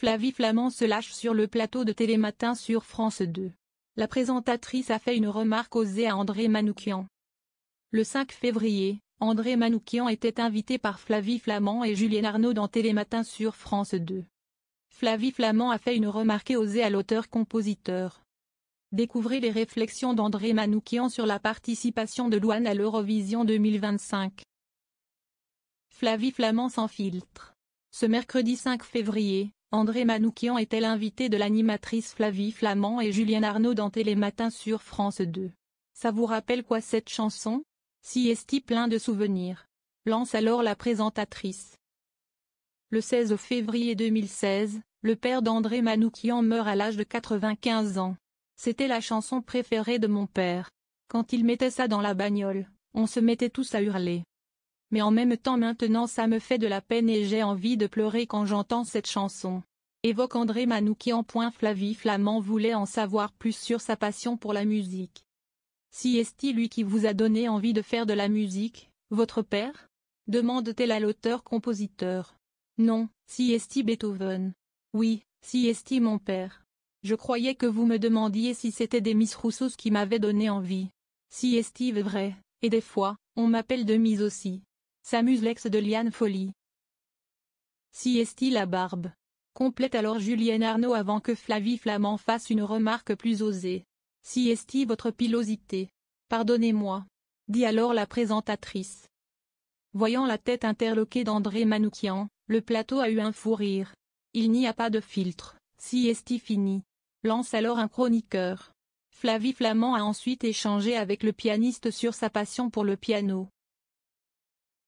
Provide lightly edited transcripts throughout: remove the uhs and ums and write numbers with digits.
Flavie Flament se lâche sur le plateau de Télématin sur France 2. La présentatrice a fait une remarque osée à André Manoukian. Le 5 février, André Manoukian était invité par Flavie Flament et Julien Arnaud dans Télématin sur France 2. Flavie Flament a fait une remarque osée à l'auteur-compositeur. Découvrez les réflexions d'André Manoukian sur la participation de Louane à l'Eurovision 2025. Flavie Flament sans filtre. Ce mercredi 5 février, André Manoukian était l'invité de l'animatrice Flavie Flament et Julien Arnaud dans Télématin sur France 2. Ça vous rappelle quoi cette chanson? Si est-il plein de souvenirs? Lance alors la présentatrice. Le 16 février 2016, le père d'André Manoukian meurt à l'âge de 95 ans. C'était la chanson préférée de mon père. Quand il mettait ça dans la bagnole, on se mettait tous à hurler. Mais en même temps maintenant ça me fait de la peine et j'ai envie de pleurer quand j'entends cette chanson. Évoque André Manoukian. Flavie Flament voulait en savoir plus sur sa passion pour la musique. Si est-il lui qui vous a donné envie de faire de la musique, votre père? Demande-t-elle à l'auteur-compositeur. Non, si est-il Beethoven. Oui, si est-il mon père. Je croyais que vous me demandiez si c'était des Miss Rousseau qui m'avaient donné envie. Si est-il vrai, et des fois, on m'appelle de Mise aussi. S'amuse l'ex de Liane Folly. Si est-il la barbe. Complète alors Julien Arnaud avant que Flavie Flament fasse une remarque plus osée. Si est-il votre pilosité. Pardonnez-moi. Dit alors la présentatrice. Voyant la tête interloquée d'André Manoukian, le plateau a eu un fou rire. Il n'y a pas de filtre. Si est-il fini. Lance alors un chroniqueur. Flavie Flament a ensuite échangé avec le pianiste sur sa passion pour le piano.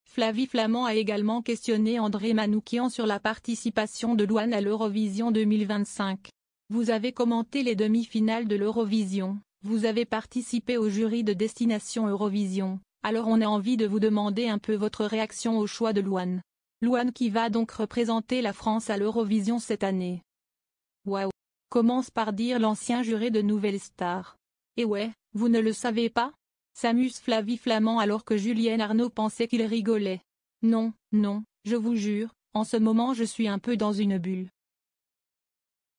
Flavie Flament a également questionné André Manoukian sur la participation de Louane à l'Eurovision 2025. Vous avez commenté les demi-finales de l'Eurovision, vous avez participé au jury de Destination Eurovision, alors on a envie de vous demander un peu votre réaction au choix de Louane. Louane qui va donc représenter la France à l'Eurovision cette année. Waouh! Commence par dire l'ancien juré de Nouvelle Star. Et ouais, vous ne le savez pas? S'amuse Flavie Flament alors que Julien Arnaud pensait qu'il rigolait. Non, non, je vous jure, en ce moment je suis un peu dans une bulle.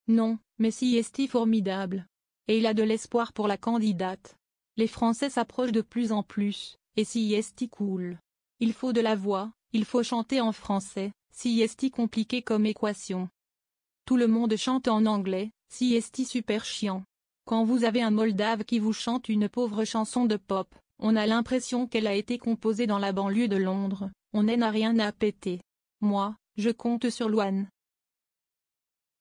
Non, mais si est-il formidable. Et il a de l'espoir pour la candidate. Les Français s'approchent de plus en plus, et si est-il cool. Il faut de la voix, il faut chanter en français, si est-il compliqué comme équation. Tout le monde chante en anglais, si est-il super chiant. Quand vous avez un Moldave qui vous chante une pauvre chanson de pop, on a l'impression qu'elle a été composée dans la banlieue de Londres, on n'a rien à péter. Moi, je compte sur Louane.